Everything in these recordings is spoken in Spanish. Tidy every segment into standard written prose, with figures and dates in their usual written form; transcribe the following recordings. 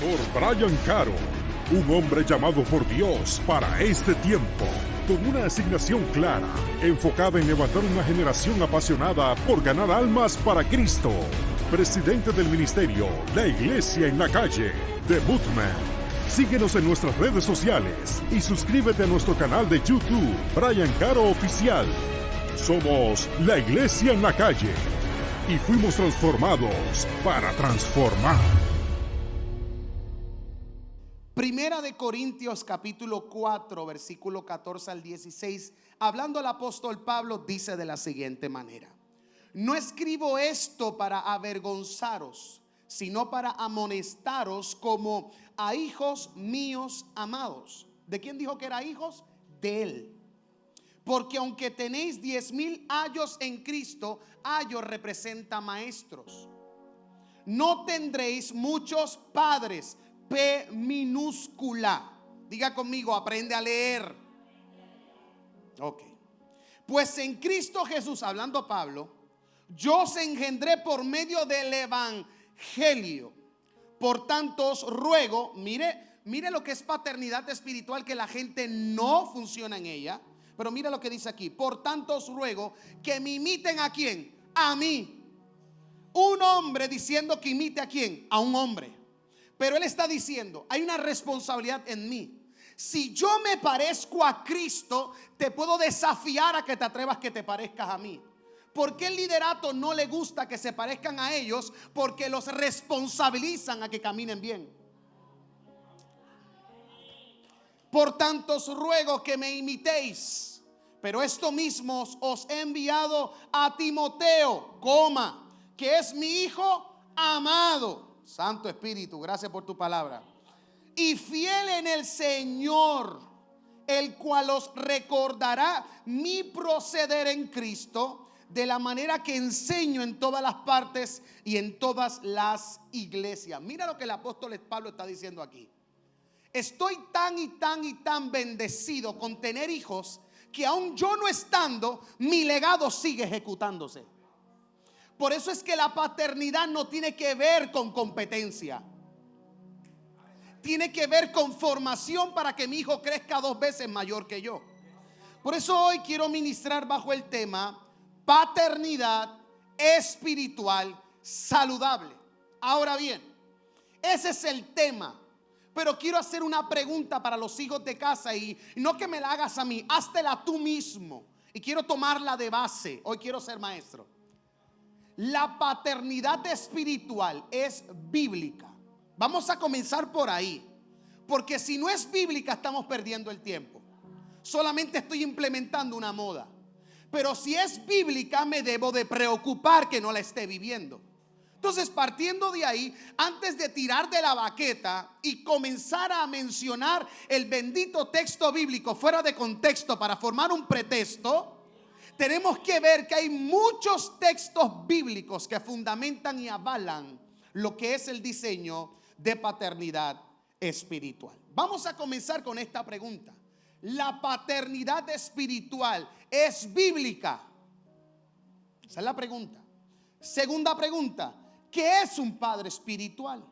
Pastor Brian Caro, un hombre llamado por Dios para este tiempo, con una asignación clara, enfocada en levantar una generación apasionada por ganar almas para Cristo. Presidente del ministerio La Iglesia en la Calle, The Bootman. Síguenos en nuestras redes sociales y suscríbete a nuestro canal de YouTube, Brian Caro Oficial. Somos La Iglesia en la Calle y fuimos transformados para transformar. Primera de Corintios capítulo 4 versículo 14 al 16, hablando el apóstol Pablo, dice de la siguiente manera: no escribo esto para avergonzaros, sino para amonestaros como a hijos míos amados. ¿De quién dijo que era hijos? De él. Porque aunque tenéis 10,000 años en Cristo, años representa maestros. No tendréis muchos padres. P minúscula. Diga conmigo, aprende a leer. Ok. Pues en Cristo Jesús, hablando Pablo, yo os engendré por medio del evangelio. Por tanto os ruego, mire lo que es paternidad espiritual, que la gente no funciona en ella. Pero mira lo que dice aquí: por tanto os ruego que me imiten. ¿A quién? A mí. Un hombre diciendo que imite ¿a quién? A un hombre. Pero él está diciendo, hay una responsabilidad en mí. Si yo me parezco a Cristo, te puedo desafiar a que te atrevas que te parezcas a mí. ¿Por qué el liderato no le gusta que se parezcan a ellos? Porque los responsabilizan a que caminen bien. Por tanto os ruego que me imitéis. Pero esto mismo os he enviado a Timoteo, que es mi hijo amado. Santo Espíritu, gracias por tu palabra. Y fiel en el Señor, el cual os recordará mi proceder en Cristo, de la manera que enseño en todas las partes y en todas las iglesias. Mira lo que el apóstol Pablo está diciendo aquí. Estoy tan y tan bendecido con tener hijos, que aún yo no estando, mi legado sigue ejecutándose. Por eso es que la paternidad no tiene que ver con competencia. Tiene que ver con formación para que mi hijo crezca 2 veces mayor que yo. Por eso hoy quiero ministrar bajo el tema paternidad espiritual saludable. Ahora bien, ese es el tema. Pero quiero hacer una pregunta para los hijos de casa, y no que me la hagas a mí, háztela tú mismo. Y quiero tomarla de base. Hoy quiero ser maestro. La paternidad espiritual es bíblica. Vamos a comenzar por ahí, porque si no es bíblica estamos perdiendo el tiempo. Solamente estoy implementando una moda. Pero si es bíblica, me debo de preocupar que no la esté viviendo. Entonces, partiendo de ahí, antes de tirar de la baqueta y comenzar a mencionar el bendito texto bíblico fuera de contexto para formar un pretexto, tenemos que ver que hay muchos textos bíblicos que fundamentan y avalan lo que es el diseño de paternidad espiritual. Vamos a comenzar con esta pregunta: ¿la paternidad espiritual es bíblica? Esa es la pregunta. Segunda pregunta: ¿qué es un padre espiritual?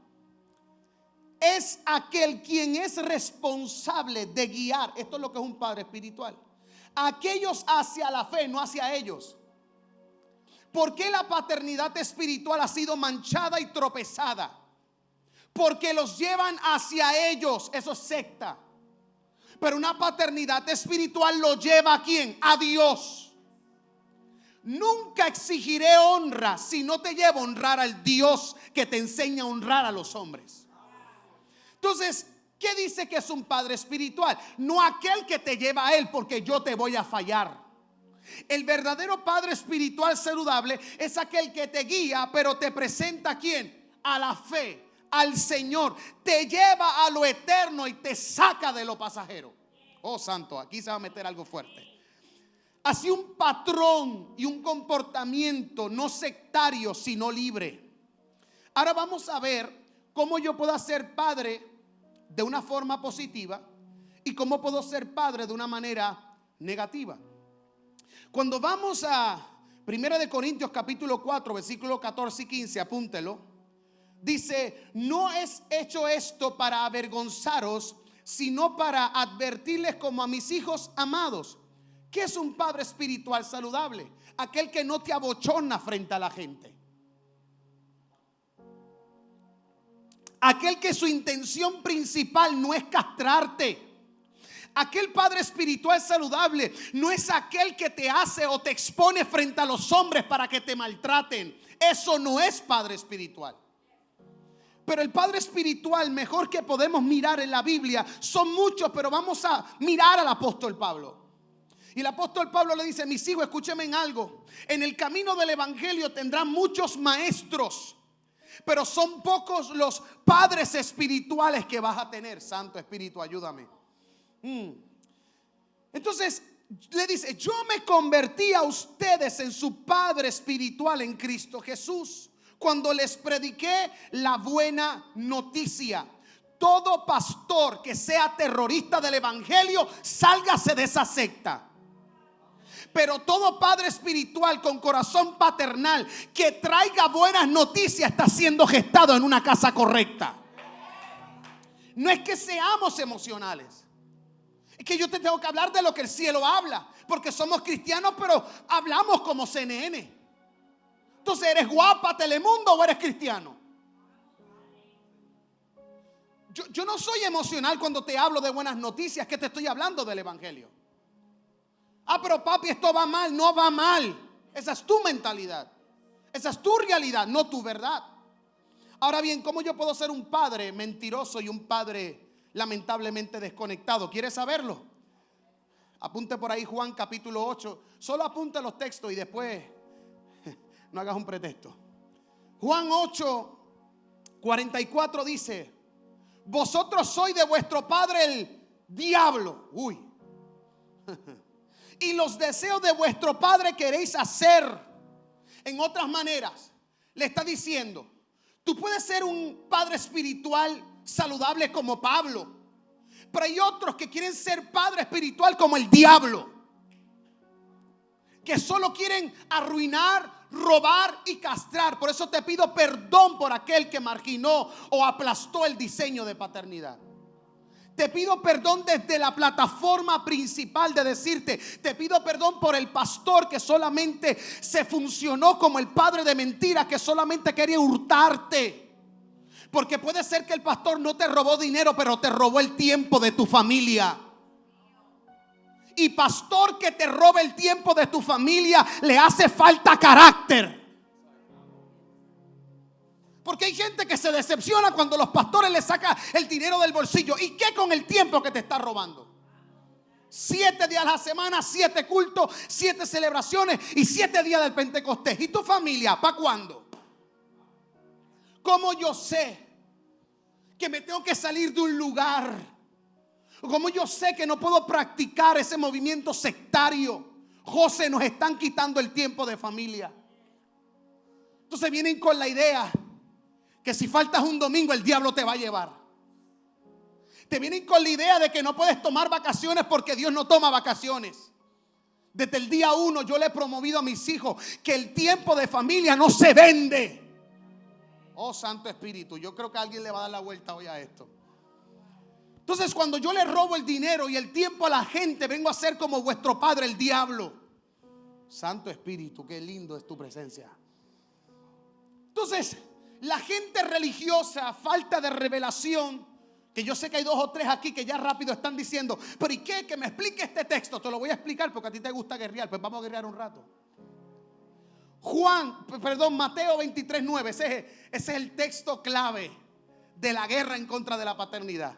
Es aquel quien es responsable de guiar. Esto es lo que es un padre espiritual. Aquellos hacia la fe, no hacia ellos. ¿Por qué la paternidad espiritual ha sido manchada y tropezada? Porque los llevan hacia ellos. Eso es secta. Pero una paternidad espiritual lo lleva ¿a quién? A Dios. Nunca exigiré honra si no te llevo a honrar al Dios que te enseña a honrar a los hombres. Entonces, ¿qué dice que es un padre espiritual? No aquel que te lleva a él, porque yo te voy a fallar. El verdadero padre espiritual saludable es aquel que te guía, pero te presenta ¿a quién? A la fe, al Señor. Te lleva a lo eterno y te saca de lo pasajero. Oh santo, aquí se va a meter algo fuerte. Así un patrón y un comportamiento no sectario, sino libre. Ahora vamos a ver cómo yo puedo ser padre de una forma positiva y cómo puedo ser padre de una manera negativa. Cuando vamos a 1 de Corintios capítulo 4 versículos 14 y 15, apúntelo. dice, no es hecho esto para avergonzaros, sino para advertirles como a mis hijos amados. ¿Qué es un padre espiritual saludable? Aquel que no te abochorna frente a la gente. Aquel que su intención principal no es castrarte. Aquel padre espiritual saludable no es aquel que te hace o te expone frente a los hombres para que te maltraten. Eso no es padre espiritual. Pero el padre espiritual mejor que podemos mirar en la Biblia son muchos, pero vamos a mirar al apóstol Pablo. Y el apóstol Pablo le dice: mis hijos, escúchenme en algo. En el camino del evangelio tendrán muchos maestros, pero son pocos los padres espirituales que vas a tener. Santo Espíritu, ayúdame. Entonces le dice: yo me convertí a ustedes en su padre espiritual en Cristo Jesús, cuando les prediqué la buena noticia. Todo pastor que sea terrorista del evangelio, sálgase de esa secta. Pero todo padre espiritual con corazón paternal que traiga buenas noticias está siendo gestado en una casa correcta. No es que seamos emocionales, es que yo te tengo que hablar de lo que el cielo habla, porque somos cristianos, pero hablamos como CNN. Entonces, ¿eres guapa, Telemundo, o eres cristiano? Yo no soy emocional cuando te hablo de buenas noticias, que te estoy hablando del evangelio. Ah, pero papi, esto va mal. No va mal. Esa es tu mentalidad. Esa es tu realidad, no tu verdad. Ahora bien, ¿cómo yo puedo ser un padre mentiroso y un padre lamentablemente desconectado? ¿Quieres saberlo? Apunte por ahí Juan capítulo 8. Solo apunte los textos y después no hagas un pretexto. Juan 8, 44 dice: vosotros sois de vuestro padre el diablo. Uy. Y los deseos de vuestro padre queréis hacer. En otras maneras, le está diciendo: tú puedes ser un padre espiritual saludable como Pablo, pero hay otros que quieren ser padre espiritual como el diablo, que solo quieren arruinar, robar y castrar. Por eso te pido perdón por aquel que marginó o aplastó el diseño de paternidad. Te pido perdón desde la plataforma principal de decirte: te pido perdón por el pastor que solamente se funcionó como el padre de mentiras, que solamente quería hurtarte. Porque puede ser que el pastor no te robó dinero, pero te robó el tiempo de tu familia. Y pastor que te robe el tiempo de tu familia, le hace falta carácter. Porque hay gente que se decepciona cuando los pastores le sacan el dinero del bolsillo. ¿Y qué con el tiempo que te está robando? 7 días a la semana, 7 cultos, 7 celebraciones y 7 días del Pentecostés. ¿Y tu familia? ¿Para cuándo? ¿Cómo yo sé que me tengo que salir de un lugar? ¿Cómo yo sé que no puedo practicar ese movimiento sectario? José, nos están quitando el tiempo de familia. Entonces vienen con la idea que si faltas un domingo el diablo te va a llevar. Te vienen con la idea de que no puedes tomar vacaciones porque Dios no toma vacaciones. Desde el día 1 yo le he promovido a mis hijos que el tiempo de familia no se vende. Oh, Santo Espíritu, yo creo que alguien le va a dar la vuelta hoy a esto. Entonces, cuando yo le robo el dinero y el tiempo a la gente, vengo a ser como vuestro padre el diablo. Santo Espíritu, qué lindo es tu presencia. Entonces, la gente religiosa, falta de revelación, que yo sé que hay 2 o 3 aquí que ya rápido están diciendo: pero ¿y qué? Que me explique este texto. Te lo voy a explicar porque a ti te gusta guerrear. Pues vamos a guerrear un rato. Mateo 23:9. Ese es el texto clave de la guerra en contra de la paternidad.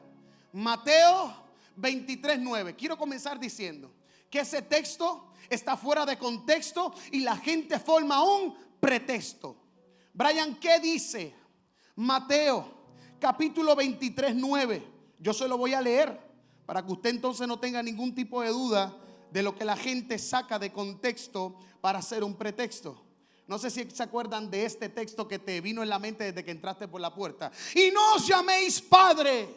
Mateo 23:9. Quiero comenzar diciendo que ese texto está fuera de contexto y la gente forma un pretexto. Brian, ¿qué dice Mateo capítulo 23:9? Yo se lo voy a leer para que usted entonces no tenga ningún tipo de duda de lo que la gente saca de contexto para hacer un pretexto. No sé si se acuerdan de este texto que te vino en la mente desde que entraste por la puerta. Y no os llaméis Padre,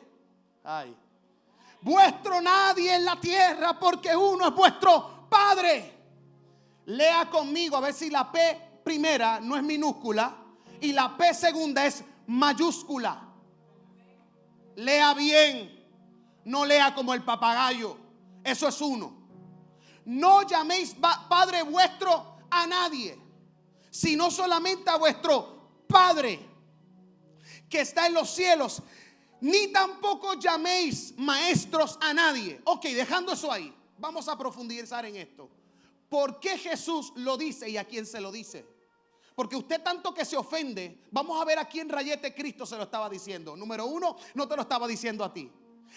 vuestro nadie en la tierra, porque uno es vuestro Padre. Lea conmigo a ver si la P primera no es minúscula y la P segunda es mayúscula. Lea bien, no lea como el papagayo. Eso es uno. No llaméis Padre vuestro a nadie, sino solamente a vuestro Padre que está en los cielos. Ni tampoco llaméis maestros a nadie. Ok, dejando eso ahí, vamos a profundizar en esto. ¿Por qué Jesús lo dice y a quién se lo dice? Porque usted tanto que se ofende, vamos a ver a quién rayete Cristo se lo estaba diciendo. Número uno, no te lo estaba diciendo a ti.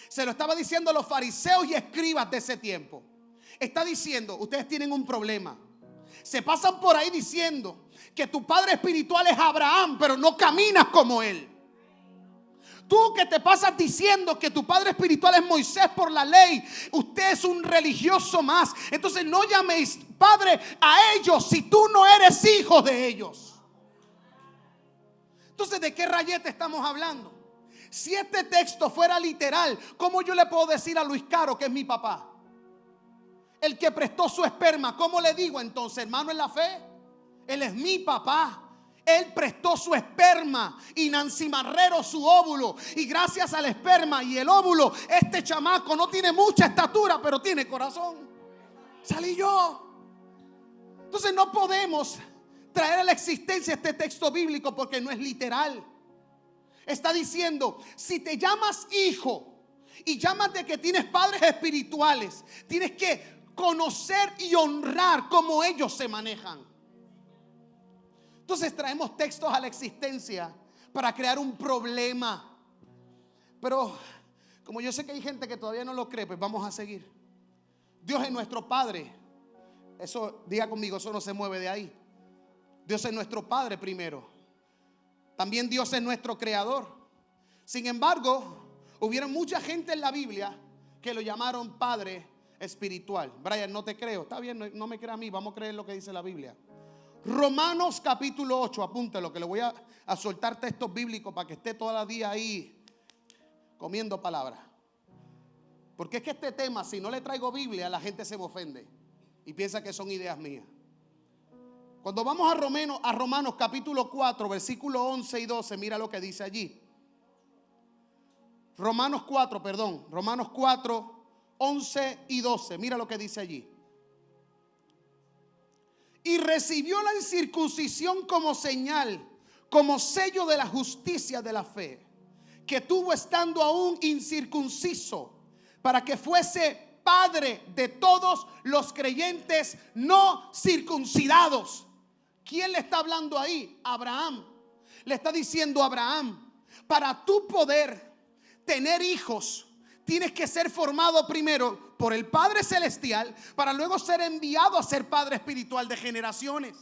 Se lo estaba diciendo a los fariseos y escribas de ese tiempo. Está diciendo, ustedes tienen un problema. Se pasan por ahí diciendo que tu padre espiritual es Abraham, pero no caminas como él. Tú que te pasas diciendo que tu padre espiritual es Moisés por la ley, usted es un religioso más. Entonces no llaméis padre a ellos si tú no eres hijo de ellos. Entonces, ¿de qué rayete estamos hablando? Si este texto fuera literal, ¿cómo yo le puedo decir a Luis Caro que es mi papá? El que prestó su esperma, ¿cómo le digo entonces, hermano en la fe? Él es mi papá. Él prestó su esperma y Nancy Marrero su óvulo. Y gracias al esperma y el óvulo, este chamaco no tiene mucha estatura, pero tiene corazón. Salí yo. Entonces no podemos traer a la existencia este texto bíblico porque no es literal. Está diciendo, si te llamas hijo y llámate que tienes padres espirituales, tienes que conocer y honrar cómo ellos se manejan. Entonces traemos textos a la existencia para crear un problema. Pero como yo sé que hay gente que todavía no lo cree, pues vamos a seguir. Dios es nuestro Padre. Eso, diga conmigo, eso no se mueve de ahí. Dios es nuestro Padre primero. También Dios es nuestro Creador. Sin embargo, hubieron mucha gente en la Biblia que lo llamaron Padre espiritual. Brian, no te creo. Está bien, no me crea a mí, vamos a creer lo que dice la Biblia. Romanos capítulo 8, apúntelo que le voy a soltar textos bíblicos para que esté todo el día ahí comiendo palabras. Porque es que este tema, si no le traigo Biblia, la gente se me ofende y piensa que son ideas mías. Cuando vamos a Romanos capítulo 4, versículo 11 y 12, mira lo que dice allí. Romanos 4, 11 y 12, mira lo que dice allí. Y recibió la incircuncisión como señal, como sello de la justicia de la fe, que tuvo estando aún incircunciso, para que fuese padre de todos los creyentes no circuncidados. ¿Quién le está hablando ahí? Abraham. Le está diciendo a Abraham, para tú poder tener hijos, tienes que ser formado primero por el Padre Celestial para luego ser enviado a ser padre espiritual de generaciones.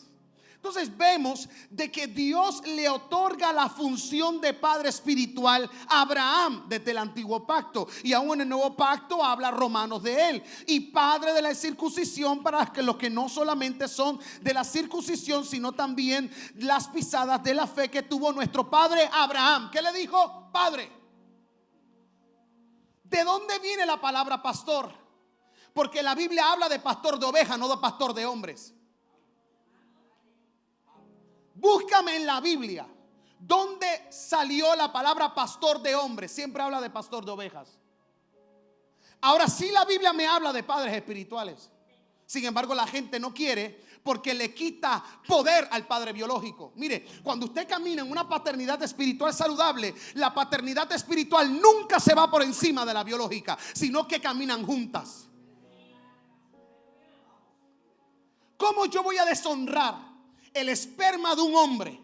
Entonces vemos de que Dios le otorga la función de padre espiritual a Abraham desde el antiguo pacto. Y aún en el nuevo pacto habla Romanos de él. Y padre de la circuncisión para que los que no solamente son de la circuncisión, sino también las pisadas de la fe que tuvo nuestro padre Abraham. ¿Qué le dijo? Padre. ¿De dónde viene la palabra pastor? Porque la Biblia habla de pastor de ovejas, no de pastor de hombres. Búscame en la Biblia dónde salió la palabra pastor de hombres. Siempre habla de pastor de ovejas. Ahora sí, la Biblia me habla de padres espirituales. Sin embargo, la gente no quiere porque le quita poder al padre biológico. Mire, cuando usted camina en una paternidad espiritual saludable, la paternidad espiritual nunca se va por encima de la biológica, sino que caminan juntas. ¿Cómo yo voy a deshonrar el esperma de un hombre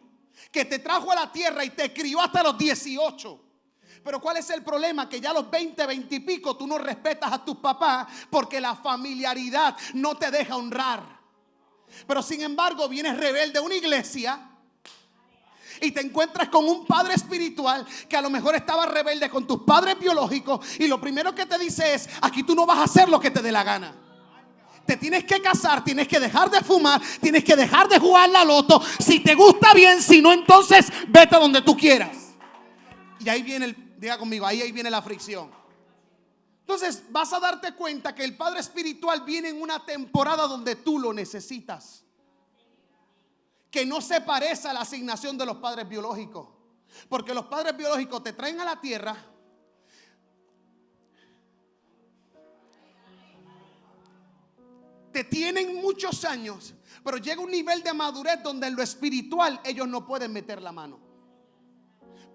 que te trajo a la tierra y te crió hasta los 18? Pero ¿cuál es el problema? Que ya a los 20, 20 y pico tú no respetas a tus papás porque la familiaridad no te deja honrar. Pero sin embargo vienes rebelde a una iglesia y te encuentras con un padre espiritual que a lo mejor estaba rebelde con tus padres biológicos, y lo primero que te dice es: aquí tú no vas a hacer lo que te dé la gana. Te tienes que casar, tienes que dejar de fumar, tienes que dejar de jugar la loto. Si te gusta bien, si no, entonces vete donde tú quieras. Y ahí viene diga conmigo, ahí viene la fricción. Entonces vas a darte cuenta que el padre espiritual viene en una temporada donde tú lo necesitas, que no se parece a la asignación de los padres biológicos. Porque los padres biológicos te traen a la tierra, te tienen muchos años, pero llega un nivel de madurez donde en lo espiritual ellos no pueden meter la mano.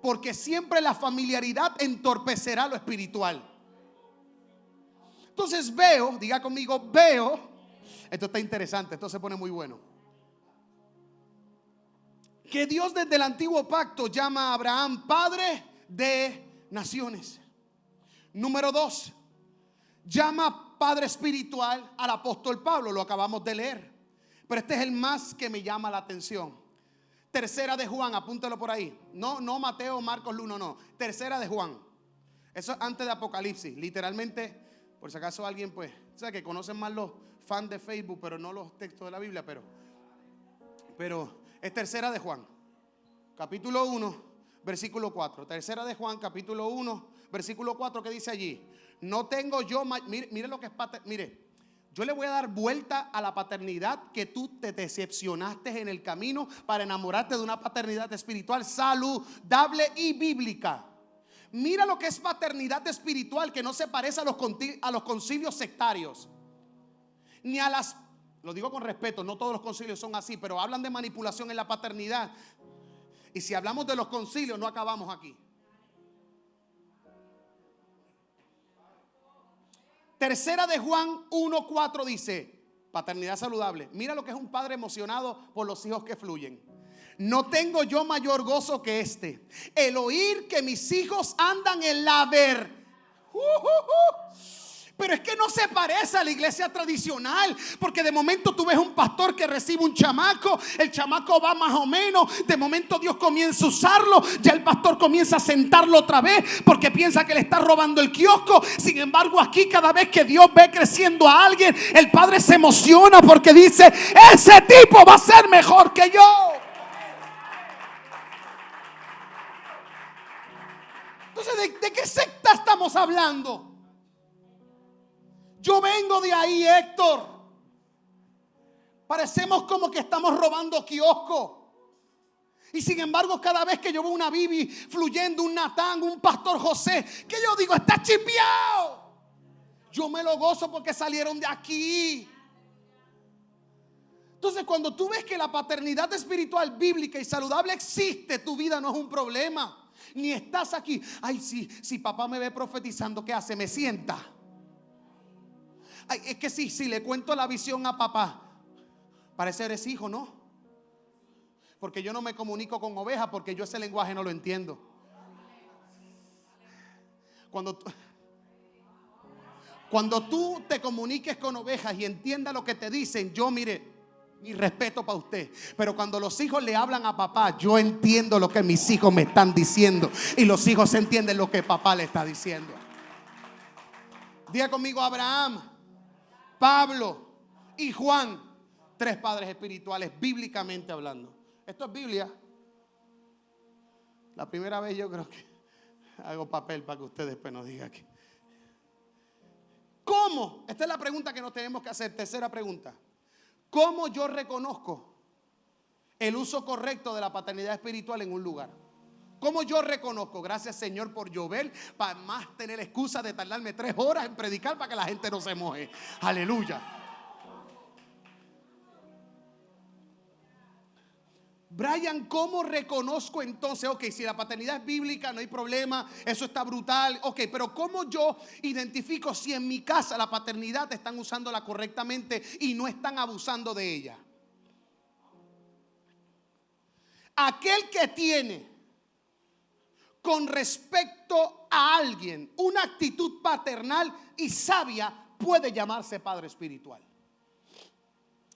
Porque siempre la familiaridad entorpecerá lo espiritual. Entonces veo, diga conmigo, veo. Esto está interesante, esto se pone muy bueno. Que Dios desde el antiguo pacto llama a Abraham padre de naciones. Número 2, llama padre espiritual al apóstol Pablo, lo acabamos de leer. Pero este es el más que me llama la atención. Tercera de Juan, apúntalo por ahí. No Mateo, Marcos, Luno, no. Tercera de Juan. Eso es antes de Apocalipsis. Literalmente, por si acaso alguien, pues, o sea, que conocen más los fans de Facebook, pero no los textos de la Biblia, pero es tercera de Juan, capítulo 1, versículo 4. Tercera de Juan, capítulo 1, versículo 4, ¿qué dice allí? No tengo yo, mire lo que es mire. Yo le voy a dar vuelta a la paternidad que tú te decepcionaste en el camino para enamorarte de una paternidad espiritual saludable y bíblica. Mira lo que es paternidad espiritual, que no se parece a los concilios sectarios, ni a las, lo digo con respeto, no todos los concilios son así, pero hablan de manipulación en la paternidad. Y si hablamos de los concilios, no acabamos aquí. Tercera de Juan 1:4 dice, paternidad saludable. Mira lo que es un padre emocionado por los hijos que fluyen. No tengo yo mayor gozo que este, el oír que mis hijos andan en la verdad. Pero es que no se parece a la iglesia tradicional, porque de momento tú ves un pastor que recibe un chamaco, el chamaco va más o menos, de momento Dios comienza a usarlo, ya el pastor comienza a sentarlo otra vez porque piensa que le está robando el kiosco. Sin embargo, aquí cada vez que Dios ve creciendo a alguien, el padre se emociona porque dice, ese tipo va a ser mejor que yo. Entonces, ¿de qué secta estamos hablando? Yo vengo de ahí, Héctor. Parecemos como que estamos robando kiosco. Y sin embargo, cada vez que yo veo una Bibi fluyendo, un Natán, un pastor José, que yo digo, está chipeado, yo me lo gozo porque salieron de aquí. Entonces, cuando tú ves que la paternidad espiritual, bíblica y saludable existe, tu vida no es un problema. Ni estás aquí, ay, si papá me ve profetizando, ¿qué hace? Me sienta. Ay, es que si le cuento la visión a papá, parece eres hijo, ¿no? Porque yo no me comunico con ovejas, porque yo ese lenguaje no lo entiendo. Cuando tú te comuniques con ovejas y entiendas lo que te dicen, yo mire, mi respeto para usted. Pero cuando los hijos le hablan a papá, yo entiendo lo que mis hijos me están diciendo. Y los hijos entienden lo que papá le está diciendo. Diga conmigo, Abraham, Pablo y Juan, 3 padres espirituales bíblicamente hablando. Esto es Biblia. La primera vez yo creo que hago papel para que ustedes después nos digan que. ¿Cómo? Esta es la pregunta que nos tenemos que hacer. Tercera pregunta. ¿Cómo yo reconozco el uso correcto de la paternidad espiritual en un lugar? ¿Cómo yo reconozco? Gracias, Señor, por llover, para más tener excusa de tardarme 3 horas en predicar para que la gente no se moje. Aleluya. Brian, ¿cómo reconozco entonces? Ok, si la paternidad es bíblica, no hay problema, eso está brutal. Ok, pero ¿cómo yo identifico si en mi casa la paternidad están usándola correctamente y no están abusando de ella? Aquel que tiene con respecto a alguien una actitud paternal y sabia puede llamarse padre espiritual.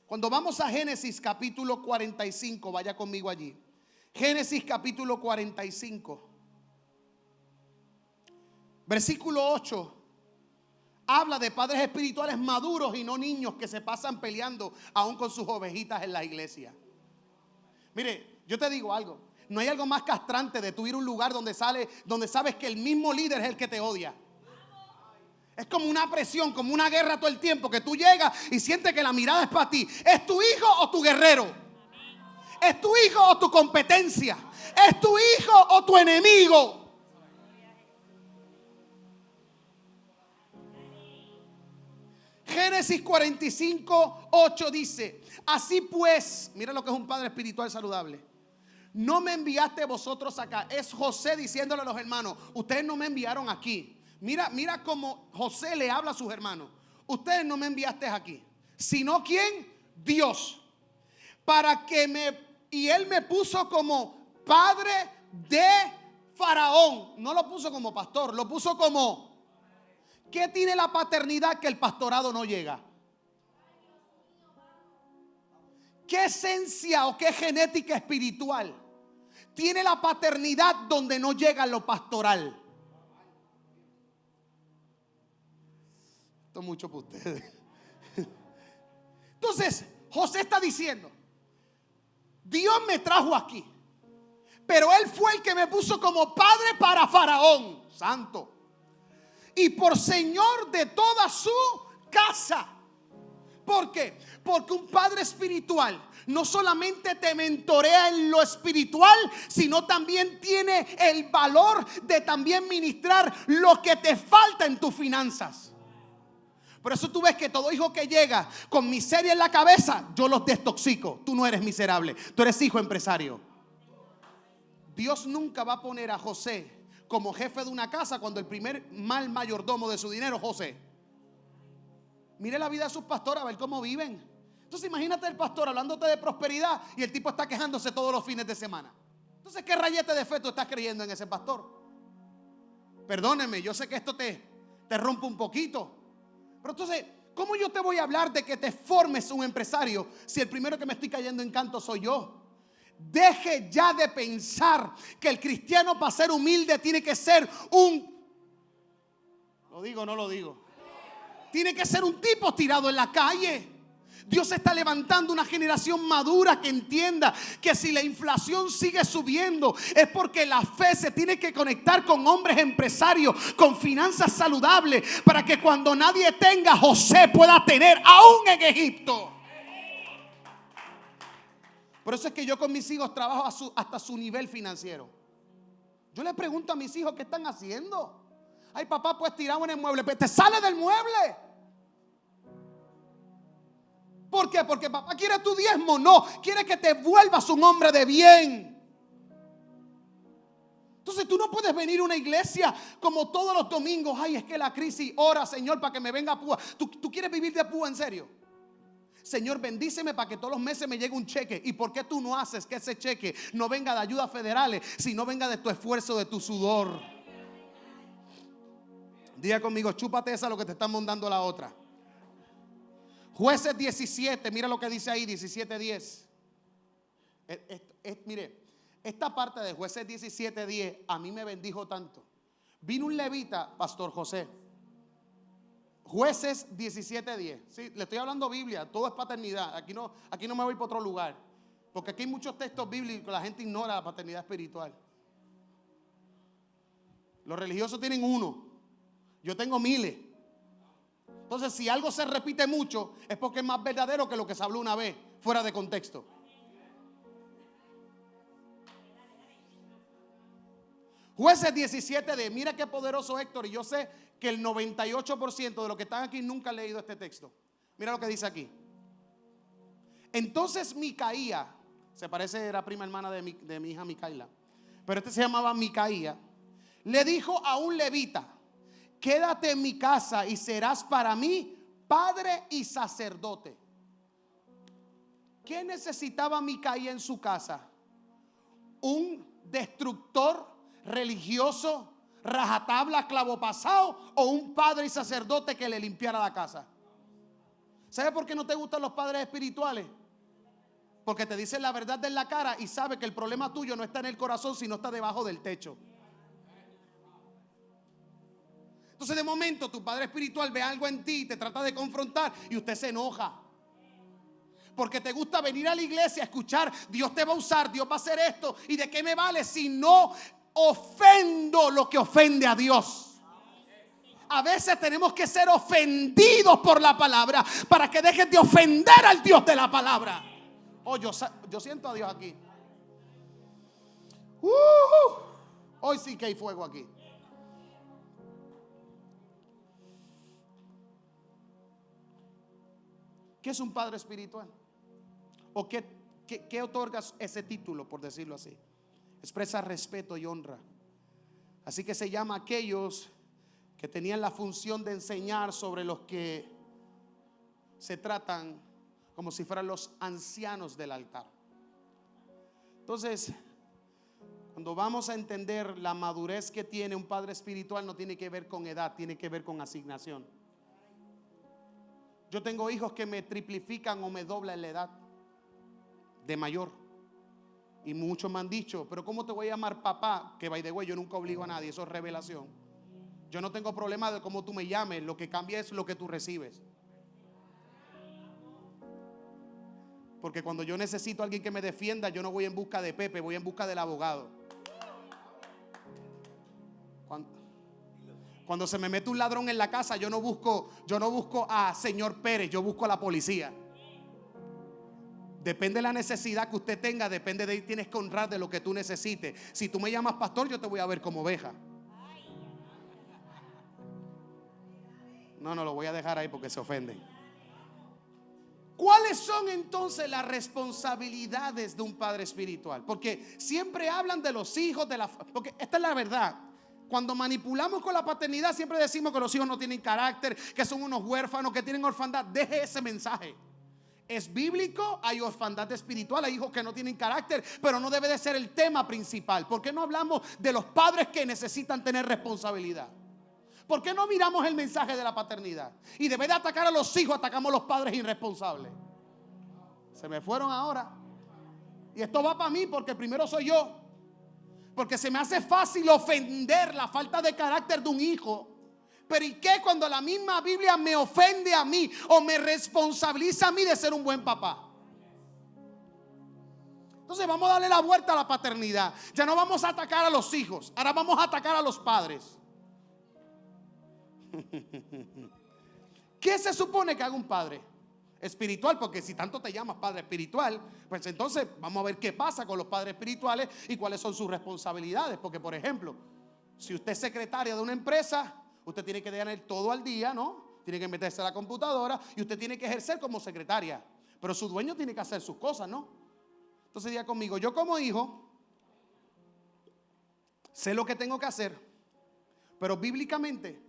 Cuando vamos a Génesis capítulo 45, vaya conmigo allí. Génesis capítulo 45, versículo 8. Habla de padres espirituales maduros y no niños que se pasan peleando aún con sus ovejitas en la iglesia. Mire, yo te digo algo. No hay algo más castrante de tú ir a un lugar donde sabes que el mismo líder es el que te odia. Es como una presión, como una guerra todo el tiempo, que tú llegas y sientes que la mirada es para ti. ¿Es tu hijo o tu guerrero? ¿Es tu hijo o tu competencia? ¿Es tu hijo o tu enemigo? Génesis 45:8 dice: así pues, mira lo que es un padre espiritual saludable. No me enviaste vosotros acá. Es José diciéndole a los hermanos: ustedes no me enviaron aquí. Mira cómo José le habla a sus hermanos: ustedes no me enviaste aquí, sino ¿quién? Dios. Para que y él me puso como padre de Faraón. No lo puso como pastor, lo puso como... ¿Qué tiene la paternidad que el pastorado no llega? ¿Qué esencia o qué genética espiritual tiene la paternidad donde no llega lo pastoral? Esto es mucho para ustedes. Entonces, José está diciendo: Dios me trajo aquí, pero Él fue el que me puso como padre para Faraón, santo, y por señor de toda su casa. ¿Por qué? Porque un padre espiritual no solamente te mentorea en lo espiritual, sino también tiene el valor de también ministrar lo que te falta en tus finanzas. Por eso tú ves que todo hijo que llega con miseria en la cabeza, yo los destoxico. Tú no eres miserable, tú eres hijo empresario. Dios nunca va a poner a José como jefe de una casa cuando el primer mal mayordomo de su dinero, José. Mire la vida de sus pastores, a ver cómo viven. Entonces imagínate el pastor hablándote de prosperidad y el tipo está quejándose todos los fines de semana. Entonces, ¿qué rayete de fe tú estás creyendo en ese pastor? Perdóneme, yo sé que esto te rompe un poquito. Pero entonces, ¿cómo yo te voy a hablar de que te formes un empresario si el primero que me estoy cayendo en canto soy yo? Deje ya de pensar que el cristiano, para ser humilde, tiene que ser ¿lo digo o no lo digo? Tiene que ser un tipo tirado en la calle. Dios está levantando una generación madura que entienda que si la inflación sigue subiendo es porque la fe se tiene que conectar con hombres empresarios, con finanzas saludables, para que cuando nadie tenga, José pueda tener aún en Egipto. Por eso es que yo con mis hijos trabajo hasta su nivel financiero. Yo le pregunto a mis hijos: ¿qué están haciendo? Ay, papá, pues tirado en el mueble. Pero te sale del mueble. ¿Por qué? Porque papá quiere tu diezmo. No, quiere que te vuelvas un hombre de bien. Entonces tú no puedes venir a una iglesia como todos los domingos: ay, es que la crisis, ora, Señor, para que me venga púa. ¿Tú quieres vivir de púa en serio? Señor, bendíceme para que todos los meses me llegue un cheque. ¿Y por qué tú no haces que ese cheque no venga de ayudas federales, sino venga de tu esfuerzo, de tu sudor? Diga conmigo: chúpate esa, lo que te están mandando la otra. Jueces 17, mira lo que dice ahí, 17:10. Mire, esta parte de Jueces 17:10 a mí me bendijo tanto. Vino un levita, Pastor José. Jueces 17:10. Sí, le estoy hablando Biblia, todo es paternidad. Aquí no me voy para otro lugar, porque aquí hay muchos textos bíblicos, la gente ignora la paternidad espiritual. Los religiosos tienen uno, yo tengo miles. Entonces, si algo se repite mucho, es porque es más verdadero que lo que se habló una vez, fuera de contexto. Jueces 17:10. Mira qué poderoso, Héctor. Y yo sé que el 98% de los que están aquí nunca han leído este texto. Mira lo que dice aquí. Entonces Micaía, se parece, era prima hermana de mi hija Micaela, pero este se llamaba Micaía, le dijo a un levita: quédate en mi casa y serás para mí padre y sacerdote. ¿Qué necesitaba Micaía en su casa? ¿Un destructor religioso, rajatabla, clavo pasado, o un padre y sacerdote que le limpiara la casa? ¿Sabe por qué no te gustan los padres espirituales? Porque te dicen la verdad en la cara y sabe que el problema tuyo no está en el corazón, sino está debajo del techo. Entonces, de momento tu padre espiritual ve algo en ti y te trata de confrontar y usted se enoja. Porque te gusta venir a la iglesia a escuchar: Dios te va a usar, Dios va a hacer esto. ¿Y de qué me vale si no ofendo lo que ofende a Dios? A veces tenemos que ser ofendidos por la palabra para que dejes de ofender al Dios de la palabra. Oh, yo siento a Dios aquí. Hoy sí que hay fuego aquí. ¿Qué es un padre espiritual? ¿O qué otorga ese título, por decirlo así? Expresa respeto y honra. Así que se llama aquellos que tenían la función de enseñar sobre los que se tratan como si fueran los ancianos del altar. Entonces, cuando vamos a entender la madurez que tiene un padre espiritual, no tiene que ver con edad, tiene que ver con asignación. Yo tengo hijos que me triplifican o me doblan la edad de mayor. Y muchos me han dicho, pero ¿cómo te voy a llamar papá? Que by the way, yo nunca obligo a nadie, eso es revelación. Yo no tengo problema de cómo tú me llames, lo que cambia es lo que tú recibes. Porque cuando yo necesito a alguien que me defienda, yo no voy en busca de Pepe, voy en busca del abogado. Cuando se me mete un ladrón en la casa, yo no busco a señor Pérez, yo busco a la policía. Depende de la necesidad que usted tenga, depende de, tienes que honrar de lo que tú necesites. Si tú me llamas pastor, yo te voy a ver como oveja. No lo voy a dejar ahí porque se ofenden. ¿Cuáles son entonces las responsabilidades de un padre espiritual? Porque siempre hablan de los hijos, porque esta es la verdad. Cuando manipulamos con la paternidad, siempre decimos que los hijos no tienen carácter, que son unos huérfanos, que tienen orfandad. Deje ese mensaje. Es bíblico, hay orfandad espiritual, hay hijos que no tienen carácter, pero no debe de ser el tema principal. ¿Por qué no hablamos de los padres que necesitan tener responsabilidad? ¿Por qué no miramos el mensaje de la paternidad? Y de vez de atacar a los hijos, atacamos a los padres irresponsables. Se me fueron ahora. Y esto va para mí porque primero soy yo. Porque se me hace fácil ofender la falta de carácter de un hijo. Pero ¿y qué cuando la misma Biblia me ofende a mí o me responsabiliza a mí de ser un buen papá? Entonces vamos a darle la vuelta a la paternidad. Ya no vamos a atacar a los hijos, ahora vamos a atacar a los padres. ¿Qué se supone que haga un padre espiritual? Porque si tanto te llamas padre espiritual, pues entonces vamos a ver qué pasa con los padres espirituales y cuáles son sus responsabilidades. Porque por ejemplo, si usted es secretaria de una empresa, usted tiene que ganar todo al día, ¿no? Tiene que meterse a la computadora y usted tiene que ejercer como secretaria. Pero su dueño tiene que hacer sus cosas, ¿no? Entonces diga conmigo, yo como hijo sé lo que tengo que hacer, pero bíblicamente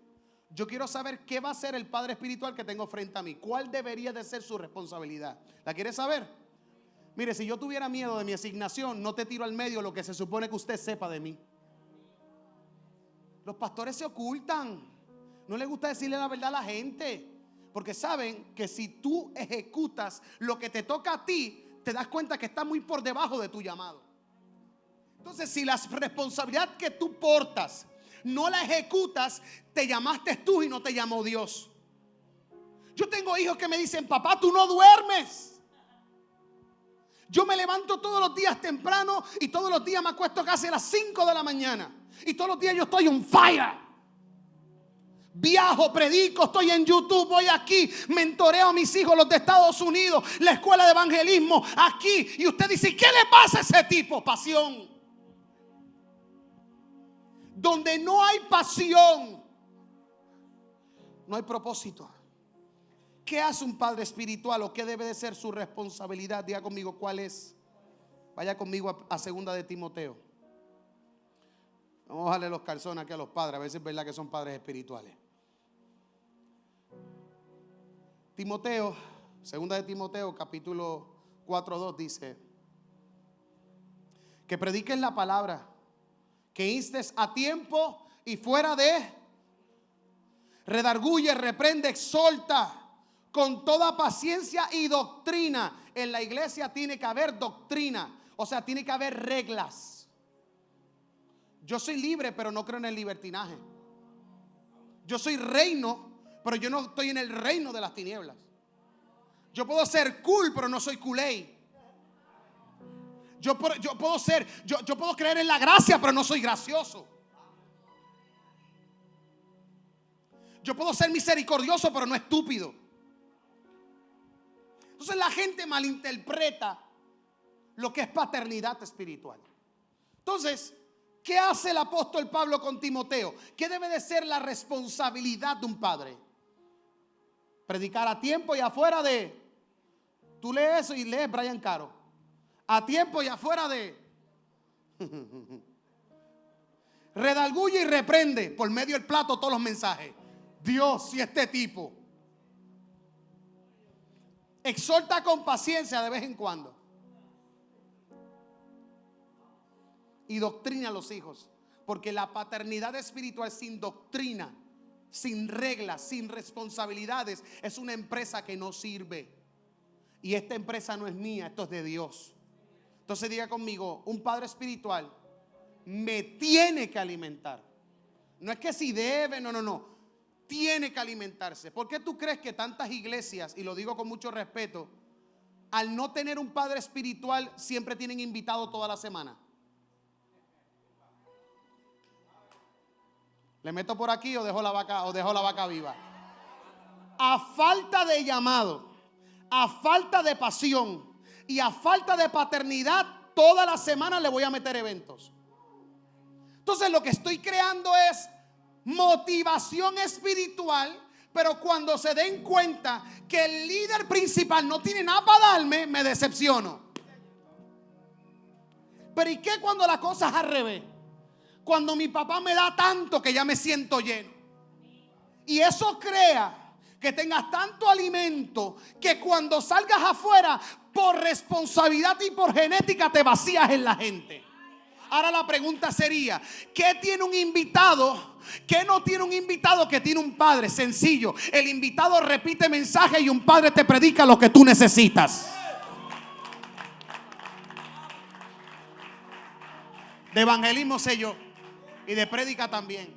yo quiero saber qué va a hacer el padre espiritual que tengo frente a mí. ¿Cuál debería de ser su responsabilidad? ¿La quiere saber? Mire, si yo tuviera miedo de mi asignación, no te tiro al medio lo que se supone que usted sepa de mí. Los pastores se ocultan. No les gusta decirle la verdad a la gente. Porque saben que si tú ejecutas lo que te toca a ti, te das cuenta que está muy por debajo de tu llamado. Entonces, si la responsabilidad que tú portas no la ejecutas, te llamaste tú y no te llamó Dios. Yo tengo hijos que me dicen, papá, tú no duermes. Yo me levanto todos los días temprano y todos los días me acuesto casi a las 5 de la mañana. Y todos los días yo estoy on fire. Viajo, predico, estoy en YouTube, voy aquí, mentoreo a mis hijos, los de Estados Unidos, la escuela de evangelismo, aquí. Y usted dice, ¿qué le pasa a ese tipo? Pasión. Donde no hay pasión, no hay propósito. ¿Qué hace un padre espiritual o qué debe de ser su responsabilidad? Diga conmigo cuál es. Vaya conmigo a 2 de Timoteo. Vamos a darle los calzones aquí a los padres, a ver si es verdad que son padres espirituales. Timoteo, 2 de Timoteo, capítulo 4:2 dice: que prediquen la palabra, que instes a tiempo y fuera de, redarguye, reprende, exhorta con toda paciencia y doctrina. En la iglesia tiene que haber doctrina, o sea, tiene que haber reglas. Yo soy libre, pero no creo en el libertinaje. Yo soy reino, pero yo no estoy en el reino de las tinieblas. Yo puedo ser cool, pero no soy culé. Yo puedo creer en la gracia, pero no soy gracioso. Yo puedo ser misericordioso, pero no estúpido. Entonces la gente malinterpreta lo que es paternidad espiritual. Entonces, ¿qué hace el apóstol Pablo con Timoteo? ¿Qué debe de ser la responsabilidad de un padre? Predicar a tiempo y afuera de... Tú lees eso y lees Brian Caro. A tiempo y afuera de... Redarguye y reprende por medio del plato todos los mensajes. Dios, si este tipo. Exhorta con paciencia de vez en cuando. Y doctrina a los hijos. Porque la paternidad espiritual sin doctrina, sin reglas, sin responsabilidades, es una empresa que no sirve. Y esta empresa no es mía, esto es de Dios. Entonces diga conmigo, un padre espiritual me tiene que alimentar. No es que si debe, no. Tiene que alimentarse. ¿Por qué tú crees que tantas iglesias, y lo digo con mucho respeto, al no tener un padre espiritual siempre tienen invitado toda la semana? ¿Le meto por aquí o dejo la vaca viva? A falta de llamado, a falta de pasión y a falta de paternidad, toda la semana le voy a meter eventos. Entonces lo que estoy creando es motivación espiritual, pero cuando se den cuenta que el líder principal no tiene nada para darme, me decepciono. Pero ¿y qué cuando la cosa es al revés? Cuando mi papá me da tanto que ya me siento lleno. Y eso crea que tengas tanto alimento que cuando salgas afuera, por responsabilidad y por genética, te vacías en la gente. Ahora la pregunta sería, ¿qué tiene un invitado? ¿Qué no tiene un invitado que tiene un padre? Sencillo, el invitado repite mensaje y un padre te predica lo que tú necesitas. De evangelismo sé yo y de prédica también.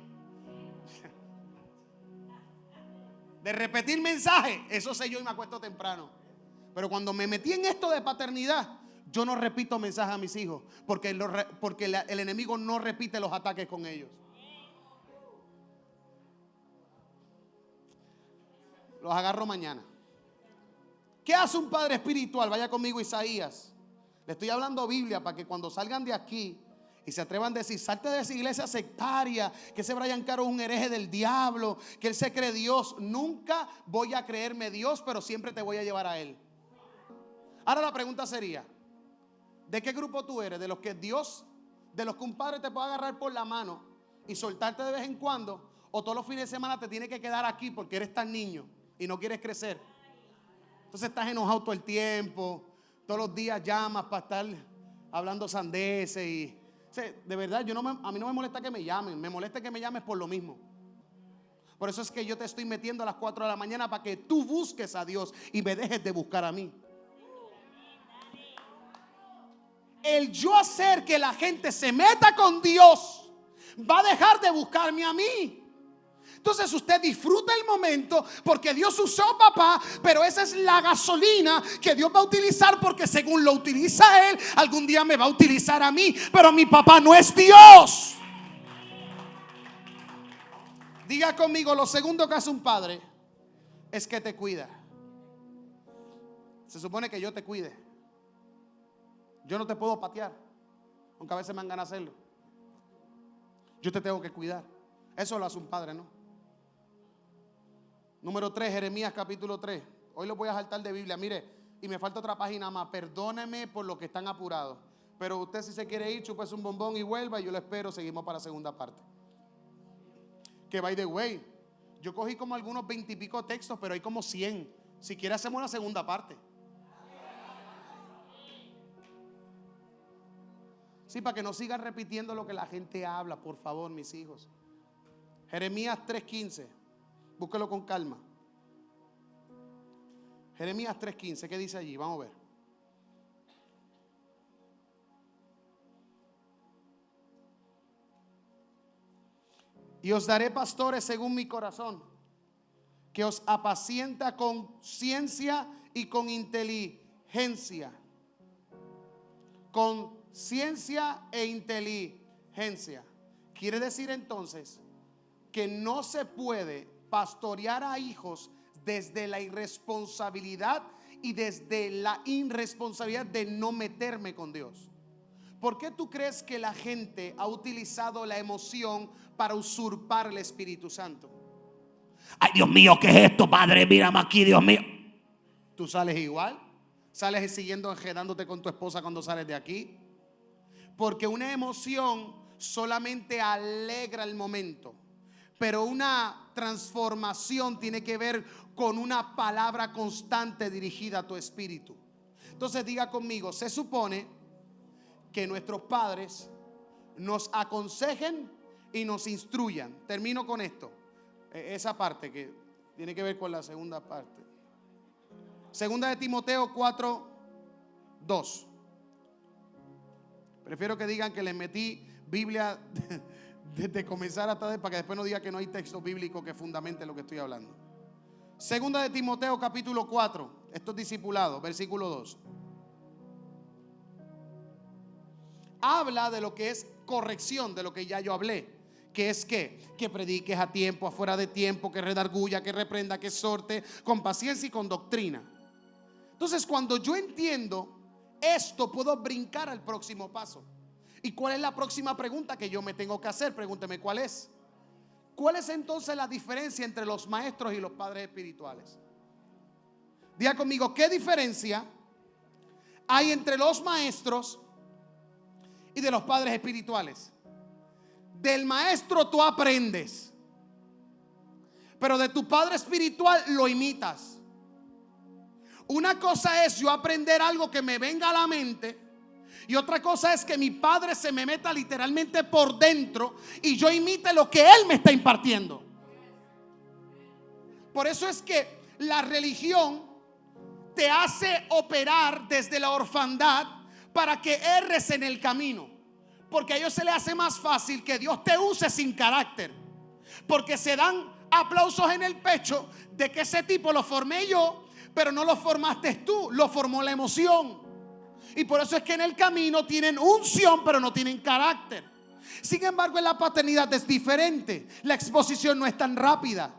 De repetir mensaje, eso sé yo y me acuesto temprano. Pero cuando me metí en esto de paternidad, yo no repito mensajes a mis hijos, porque el enemigo no repite los ataques con ellos. Los agarro mañana. ¿Qué hace un padre espiritual? Vaya conmigo a Isaías. Le estoy hablando Biblia para que cuando salgan de aquí y se atrevan a decir, salte de esa iglesia sectaria, que ese Brian Caro es un hereje del diablo, que él se cree Dios. Nunca voy a creerme Dios, pero siempre te voy a llevar a él. Ahora la pregunta sería, ¿de qué grupo tú eres? ¿De los que Dios, de los que un padre te puede agarrar por la mano y soltarte de vez en cuando? ¿O todos los fines de semana te tienes que quedar aquí porque eres tan niño y no quieres crecer? Entonces estás enojado todo el tiempo, todos los días llamas para estar hablando sandeces y... O sea, de verdad, a mí no me molesta que me llamen, me molesta que me llames por lo mismo. Por eso es que yo te estoy metiendo a las 4 de la mañana para que tú busques a Dios y me dejes de buscar a mí. El yo hacer que la gente se meta con Dios va a dejar de buscarme a mí. Entonces usted disfruta el momento porque Dios usó a papá, pero esa es la gasolina que Dios va a utilizar, porque según lo utiliza él, algún día me va a utilizar a mí. Pero mi papá no es Dios. Diga conmigo, lo segundo que hace un padre es que te cuida. Se supone que yo te cuide. Yo no te puedo patear, aunque a veces me dan ganas de hacerlo. Yo te tengo que cuidar. Eso lo hace un padre, ¿no? Número 3, Jeremías capítulo 3. Hoy lo voy a saltar de Biblia. Mire, y me falta otra página más. Perdóneme por lo que están apurados. Pero usted, si se quiere ir, chúpese un bombón y vuelva. Y yo lo espero. Seguimos para la segunda parte. Que by the way, yo cogí como algunos 20 y pico textos, pero hay como 100. Si quiere, hacemos la segunda parte. Sí, para que no sigan repitiendo lo que la gente habla, por favor, mis hijos. Jeremías 3:15. Búsquelo con calma. Jeremías 3:15. ¿Qué dice allí? Vamos a ver. Y os daré pastores según mi corazón, que os apacienta con ciencia y con inteligencia. Con ciencia e inteligencia. Quiere decir entonces que no se puede pastorear a hijos desde la irresponsabilidad y desde la irresponsabilidad de no meterme con Dios. ¿Por qué tú crees que la gente ha utilizado la emoción para usurpar el Espíritu Santo? Ay, Dios mío, ¿qué es esto, Padre? Mírame aquí, Dios mío. Tú sales igual, sales siguiendo enredándote con tu esposa cuando sales de aquí. Porque una emoción solamente alegra el momento, pero una transformación tiene que ver con una palabra constante dirigida a tu espíritu. Entonces diga conmigo, se supone que nuestros padres nos aconsejen y nos instruyan. Termino con esto, esa parte que tiene que ver con la segunda parte. Segunda de Timoteo 4:2. Prefiero que digan que les metí Biblia desde comenzar hasta para que después no diga que no hay texto bíblico que fundamente lo que estoy hablando. Segunda de Timoteo capítulo 4. Esto es discipulado, versículo 2. Habla de lo que es corrección, de lo que ya yo hablé. Que es que prediques a tiempo, afuera de tiempo, que redarguya, que reprenda, que exhorte con paciencia y con doctrina. Entonces, cuando yo entiendo esto, puedo brincar al próximo paso. ¿Y cuál es la próxima pregunta que yo me tengo que hacer? Pregúnteme cuál es. ¿Cuál es entonces la diferencia entre los maestros y los padres espirituales? Diga conmigo, ¿qué diferencia hay entre los maestros y de los padres espirituales? Del maestro tú aprendes, pero de tu padre espiritual lo imitas. Una cosa es yo aprender algo que me venga a la mente, y otra cosa es que mi padre se me meta literalmente por dentro y yo imite lo que él me está impartiendo. Por eso es que la religión te hace operar desde la orfandad para que erres en el camino, porque a ellos se les hace más fácil que Dios te use sin carácter, porque se dan aplausos en el pecho de que ese tipo lo formé yo, pero no lo formaste tú, lo formó la emoción. Y por eso es que en el camino tienen unción, pero no tienen carácter. Sin embargo, en la paternidad es diferente. La exposición no es tan rápida.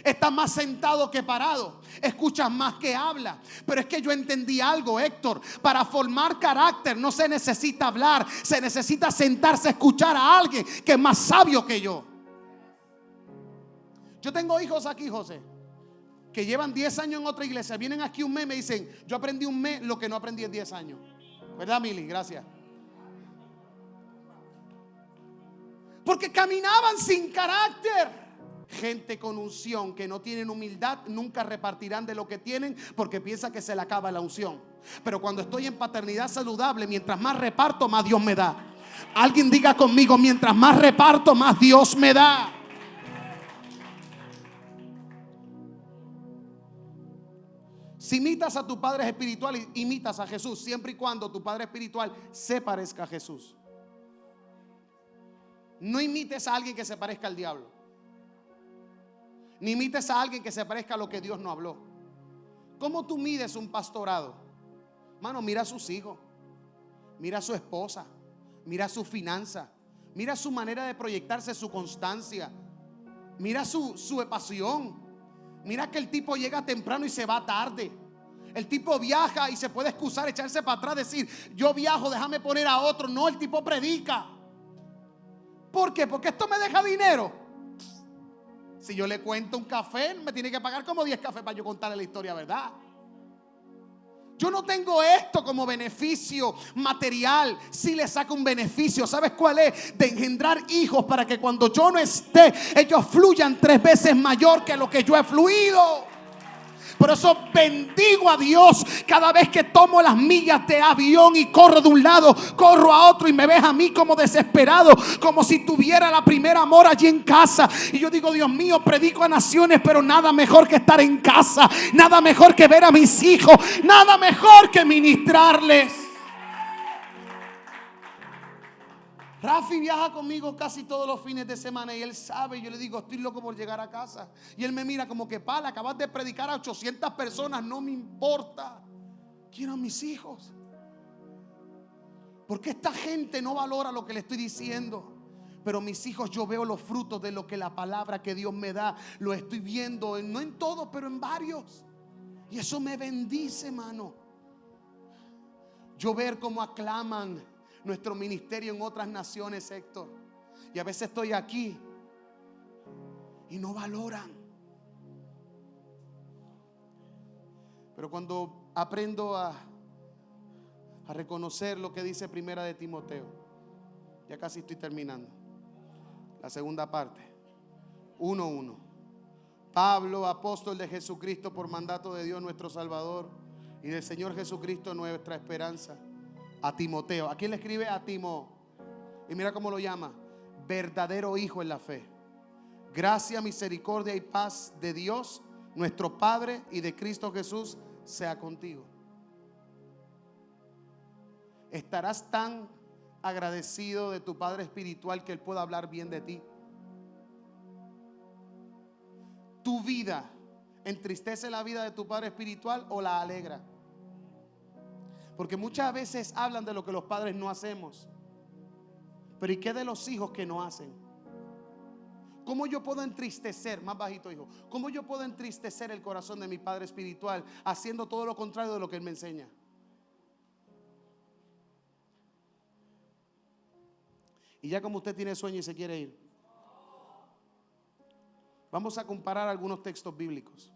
Estás más sentado que parado. Escuchas más que habla. Pero es que yo entendí algo, Héctor. Para formar carácter no se necesita hablar. Se necesita sentarse a escuchar a alguien que es más sabio que yo. Yo tengo hijos aquí, José, que llevan 10 años en otra iglesia. Vienen aquí un mes y me dicen, yo aprendí un mes lo que no aprendí en 10 años. ¿Verdad, Mili? Gracias. Porque caminaban sin carácter. Gente con unción que no tienen humildad nunca repartirán de lo que tienen, porque piensa que se le acaba la unción. Pero cuando estoy en paternidad saludable, mientras más reparto, más Dios me da. Alguien diga conmigo, mientras más reparto, más Dios me da. Si imitas a tu padre espiritual, imitas a Jesús, siempre y cuando tu padre espiritual se parezca a Jesús. No imites a alguien que se parezca al diablo, ni imites a alguien que se parezca a lo que Dios no habló. ¿Cómo tú mides un pastorado? Mano, mira a sus hijos, mira a su esposa, mira su finanza, mira su manera de proyectarse, su constancia, mira su pasión. Mira que el tipo llega temprano y se va tarde. El tipo viaja y se puede excusar, echarse para atrás, decir, yo viajo, déjame poner a otro. No, el tipo predica. ¿Por qué? Porque esto me deja dinero. Si yo le cuento un café, me tiene que pagar como 10 cafés para yo contarle la historia, ¿verdad? Yo no tengo esto como beneficio material. Si le saco un beneficio, ¿sabes cuál es? De engendrar hijos para que cuando yo no esté, ellos fluyan 3 veces mayor que lo que yo he fluido. Por eso bendigo a Dios cada vez que tomo las millas de avión y corro de un lado, corro a otro, y me ves a mí como desesperado, como si tuviera la primera amor allí en casa. Y yo digo, Dios mío, predico a naciones, pero nada mejor que estar en casa, nada mejor que ver a mis hijos, nada mejor que ministrarles. Rafi viaja conmigo casi todos los fines de semana y él sabe, yo le digo, estoy loco por llegar a casa. Y él me mira como que, pala, acabas de predicar a 800 personas, no me importa. Quiero a mis hijos. Porque esta gente no valora lo que le estoy diciendo. Pero mis hijos, yo veo los frutos de lo que la palabra que Dios me da, lo estoy viendo, no en todos, pero en varios. Y eso me bendice, hermano. Yo ver cómo aclaman nuestro ministerio en otras naciones, Héctor. Y a veces estoy aquí y no valoran. Pero cuando aprendo a reconocer lo que dice Primera de Timoteo, ya casi estoy terminando. La segunda parte, 1:1. Pablo, apóstol de Jesucristo por mandato de Dios nuestro Salvador y del Señor Jesucristo nuestra esperanza, a Timoteo. ¿A quién le escribe? A Timoteo. Y mira cómo lo llama: verdadero hijo en la fe. Gracia, misericordia y paz de Dios nuestro Padre y de Cristo Jesús sea contigo. ¿Estarás tan agradecido de tu Padre espiritual que Él pueda hablar bien de ti? ¿Tu vida entristece la vida de tu Padre espiritual o la alegra? Porque muchas veces hablan de lo que los padres no hacemos. Pero ¿y qué de los hijos que no hacen? ¿Cómo yo puedo entristecer, más bajito hijo, cómo yo puedo entristecer el corazón de mi Padre espiritual haciendo todo lo contrario de lo que Él me enseña? Y ya como usted tiene sueño y se quiere ir, vamos a comparar algunos textos bíblicos.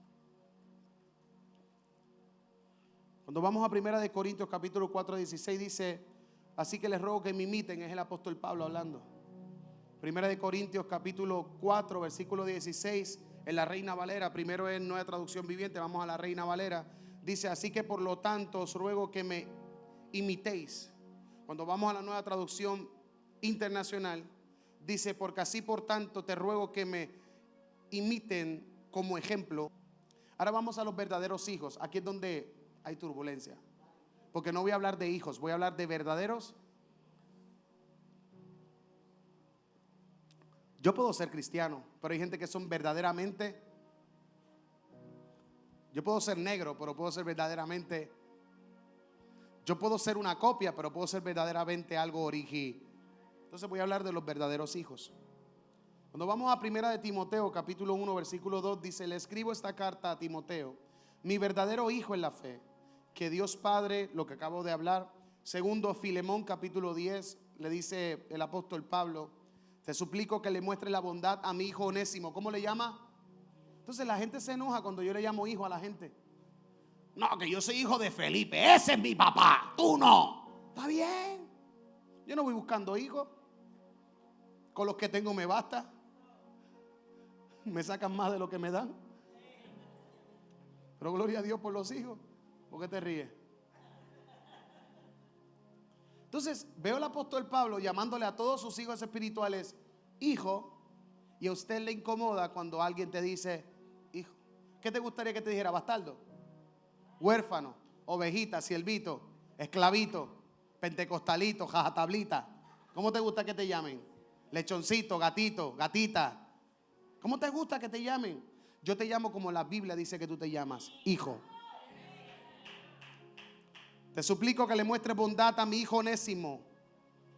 Cuando vamos a 1 Corintios capítulo 4:16 dice: así que les ruego que me imiten. Es el apóstol Pablo hablando. 1 Corintios capítulo 4 versículo 16 en la Reina Valera. Primero es Nueva Traducción Viviente, vamos a la Reina Valera. Dice: así que por lo tanto os ruego que me imitéis. Cuando vamos a la Nueva Traducción Internacional dice: porque así por tanto te ruego que me imiten como ejemplo. Ahora vamos a los verdaderos hijos. Aquí es donde hay turbulencia, porque no voy a hablar de hijos, voy a hablar de verdaderos. Yo puedo ser cristiano, pero hay gente que son verdaderamente. Yo puedo ser negro, pero puedo ser verdaderamente. Yo puedo ser una copia, pero puedo ser verdaderamente algo original. Entonces voy a hablar de los verdaderos hijos. Cuando vamos a 1 de Timoteo capítulo 1 versículo 2 dice: le escribo esta carta a Timoteo, mi verdadero hijo en la fe, que Dios Padre, lo que acabo de hablar. Segundo, Filemón capítulo 10, le dice el apóstol Pablo: te suplico que le muestre la bondad a mi hijo Onésimo. ¿Cómo le llama? Entonces la gente se enoja cuando yo le llamo hijo a la gente. No, que yo soy hijo de Felipe, ese es mi papá, tú no. Está bien, yo no voy buscando hijos. Con los que tengo me basta. Me sacan más de lo que me dan. Pero gloria a Dios por los hijos. ¿Por qué te ríes? Entonces veo al apóstol Pablo llamándole a todos sus hijos espirituales hijo, y a usted le incomoda cuando alguien te dice hijo. ¿Qué te gustaría que te dijera? Bastardo, huérfano, ovejita, siervito, esclavito, pentecostalito, jajatablita. ¿Cómo te gusta que te llamen? Lechoncito, gatito, gatita. ¿Cómo te gusta que te llamen? Yo te llamo como la Biblia dice que tú te llamas, hijo. Te suplico que le muestres bondad a mi hijo Onésimo.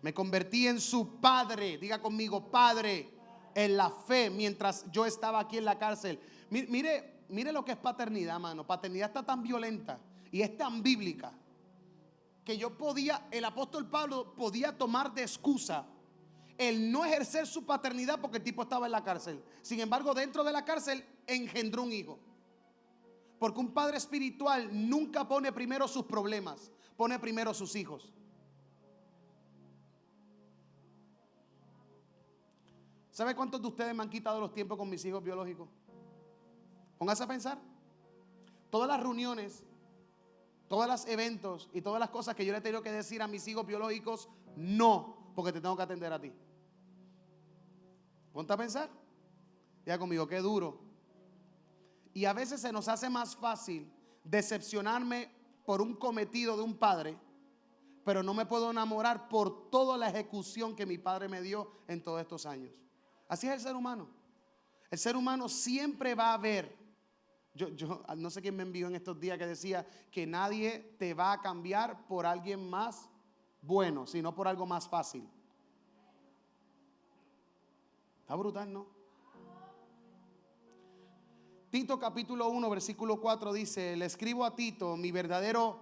Me convertí en su padre, diga conmigo, padre, en la fe mientras yo estaba aquí en la cárcel. Mire lo que es paternidad, mano. Paternidad está tan violenta y es tan bíblica que el apóstol Pablo podía tomar de excusa el no ejercer su paternidad porque el tipo estaba en la cárcel. Sin embargo, dentro de la cárcel engendró un hijo. Porque un padre espiritual nunca pone primero sus problemas, pone primero sus hijos. ¿Sabe cuántos de ustedes me han quitado los tiempos con mis hijos biológicos? Póngase a pensar. Todas las reuniones, todos los eventos y todas las cosas que yo le he tenido que decir a mis hijos biológicos, no, porque te tengo que atender a ti. Ponte a pensar. Diga conmigo, qué duro. Y a veces se nos hace más fácil decepcionarme por un cometido de un padre, pero no me puedo enamorar por toda la ejecución que mi padre me dio en todos estos años. Así es el ser humano. El ser humano siempre va a ver. Yo no sé quién me envió en estos días que decía que nadie te va a cambiar por alguien más bueno, sino por algo más fácil. Está brutal, ¿no? Tito capítulo 1, versículo 4 dice: le escribo a Tito, mi verdadero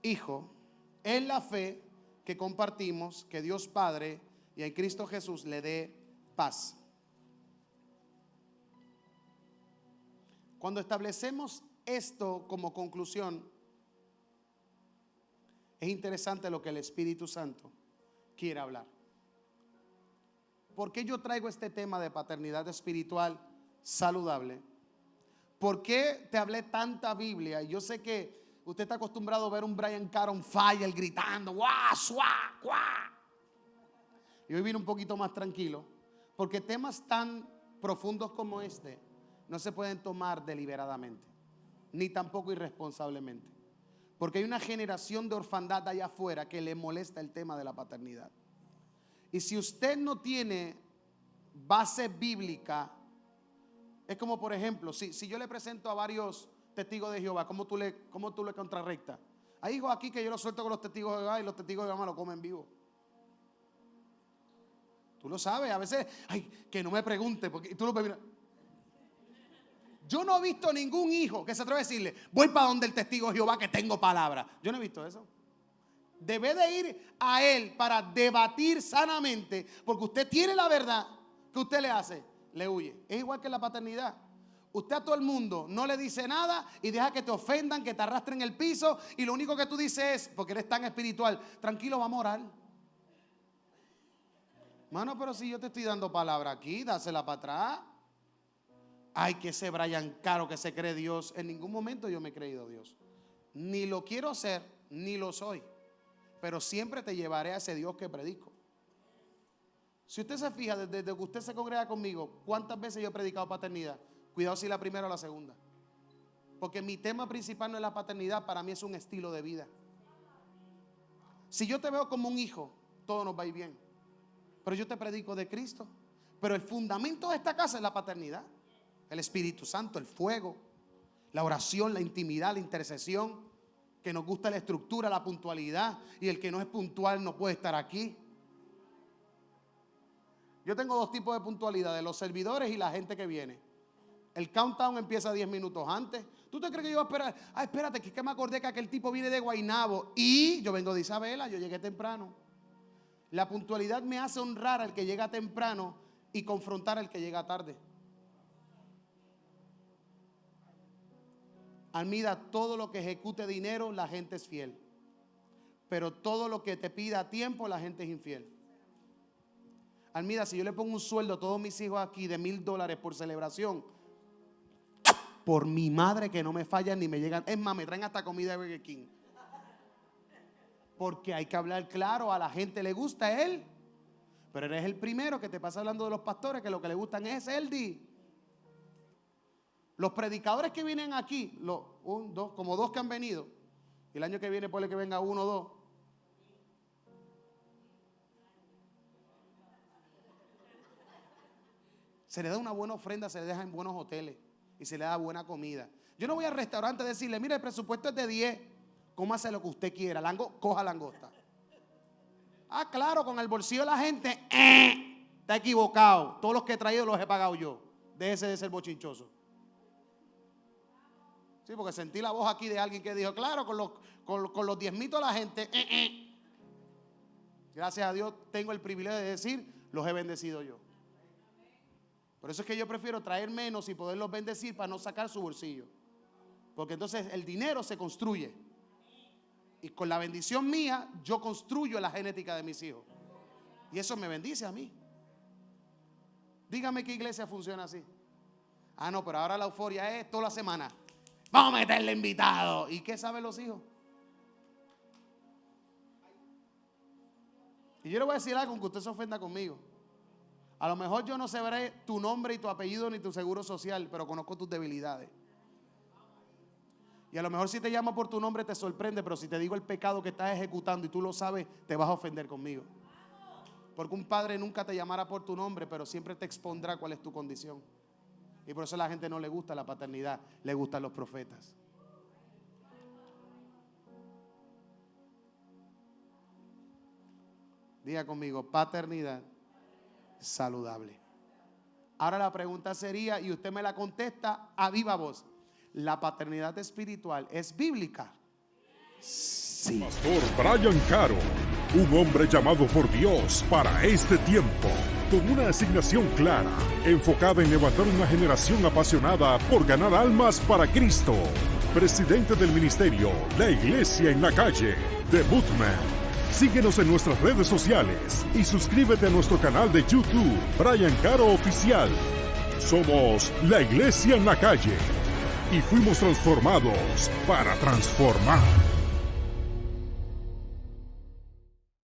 hijo, en la fe que compartimos, que Dios Padre y en Cristo Jesús le dé paz. Cuando establecemos esto como conclusión, es interesante lo que el Espíritu Santo quiere hablar. ¿Por qué yo traigo este tema de paternidad espiritual saludable? ¿Por qué te hablé tanta Biblia? Yo sé que usted está acostumbrado a ver un Brian Carr on fire gritando ¡guau, suá, guau! Y hoy vine un poquito más tranquilo, porque temas tan profundos como este no se pueden tomar deliberadamente, ni tampoco irresponsablemente, porque hay una generación de orfandad allá afuera que le molesta el tema de la paternidad. Y si usted no tiene base bíblica, es como, por ejemplo, si yo le presento a varios testigos de Jehová, ¿cómo tú le contrarrestas? Hay hijos aquí que yo los suelto con los testigos de Jehová y los testigos de Jehová lo comen vivo. Tú lo sabes, a veces, ay, que no me pregunte, porque tú lo ves, mira. Yo no he visto ningún hijo que se atreve a decirle: voy para donde el testigo de Jehová que tengo palabra. Yo no he visto eso. Debe de ir a él para debatir sanamente, porque usted tiene la verdad. ¿Qué usted le hace? Le huye. Es igual que la paternidad. Usted a todo el mundo no le dice nada y deja que te ofendan, que te arrastren el piso, y lo único que tú dices es, porque eres tan espiritual: tranquilo, vamos a orar. Mano, pero si yo te estoy dando palabra aquí, dásela para atrás. Ay, que ese Brian Caro que se cree Dios. En ningún momento yo me he creído Dios. Ni lo quiero ser, ni lo soy. Pero siempre te llevaré a ese Dios que predico. Si usted se fija, desde que usted se congrega conmigo, ¿cuántas veces yo he predicado paternidad? Cuidado si la primera o la segunda. Porque mi tema principal no es la paternidad, para mí es un estilo de vida. Si yo te veo como un hijo, todo nos va a ir bien. Pero yo te predico de Cristo. Pero el fundamento de esta casa es la paternidad. El Espíritu Santo, el fuego, la oración, la intimidad, la intercesión. Que nos gusta la estructura, la puntualidad. Y el que no es puntual no puede estar aquí. Yo tengo dos tipos de puntualidad: de los servidores y la gente que viene. El countdown empieza 10 minutos antes. ¿Tú te crees que yo voy a esperar? Ah, espérate, que me acordé que aquel tipo viene de Guaynabo y yo vengo de Isabela, yo llegué temprano. La puntualidad me hace honrar al que llega temprano y confrontar al que llega tarde. Almida, todo lo que ejecute dinero, la gente es fiel. Pero todo lo que te pida tiempo, la gente es infiel. Almida, si yo le pongo un sueldo a todos mis hijos aquí de $1,000 por celebración, por mi madre que no me fallan ni me llegan. Es más, me traen hasta comida de Burger King. Porque hay que hablar claro, a la gente le gusta él. Pero eres el primero que te pasa hablando de los pastores que lo que le gustan es el di. Los predicadores que vienen aquí, como dos que han venido, y el año que viene puede que venga 1 o 2. Se le da una buena ofrenda, se le deja en buenos hoteles y se le da buena comida. Yo no voy al restaurante a decirle: mire, el presupuesto es de 10, cómase lo que usted quiera, coja langosta. Ah, claro, con el bolsillo de la gente, está equivocado. Todos los que he traído los he pagado yo. Déjese de ser bochinchoso. Sí, porque sentí la voz aquí de alguien que dijo: claro, con los diezmitos de la gente, Gracias a Dios tengo el privilegio de decir: los he bendecido yo. Por eso es que yo prefiero traer menos y poderlos bendecir para no sacar su bolsillo. Porque entonces el dinero se construye. Y con la bendición mía, yo construyo la genética de mis hijos. Y eso me bendice a mí. Dígame qué iglesia funciona así. Ah, no, pero ahora la euforia es toda la semana. Vamos a meterle invitado. ¿Y qué saben los hijos? Y yo le voy a decir algo, aunque usted se ofenda conmigo. A lo mejor yo no sabré tu nombre y tu apellido ni tu seguro social, pero conozco tus debilidades. Y a lo mejor si te llamo por tu nombre te sorprende, pero si te digo el pecado que estás ejecutando y tú lo sabes, te vas a ofender conmigo. Porque un padre nunca te llamará por tu nombre, pero siempre te expondrá cuál es tu condición. Y por eso a la gente no le gusta la paternidad, le gustan los profetas. Diga conmigo: paternidad saludable. Ahora la pregunta sería, y usted me la contesta a viva voz, ¿la paternidad espiritual es bíblica? Sí. Pastor Brian Caro, un hombre llamado por Dios para este tiempo, con una asignación clara, enfocada en levantar una generación apasionada por ganar almas para Cristo. Presidente del ministerio La Iglesia en la Calle, The Bootman. Síguenos en nuestras redes sociales y suscríbete a nuestro canal de YouTube, Brian Caro Oficial. Somos La Iglesia en la Calle y fuimos transformados para transformar.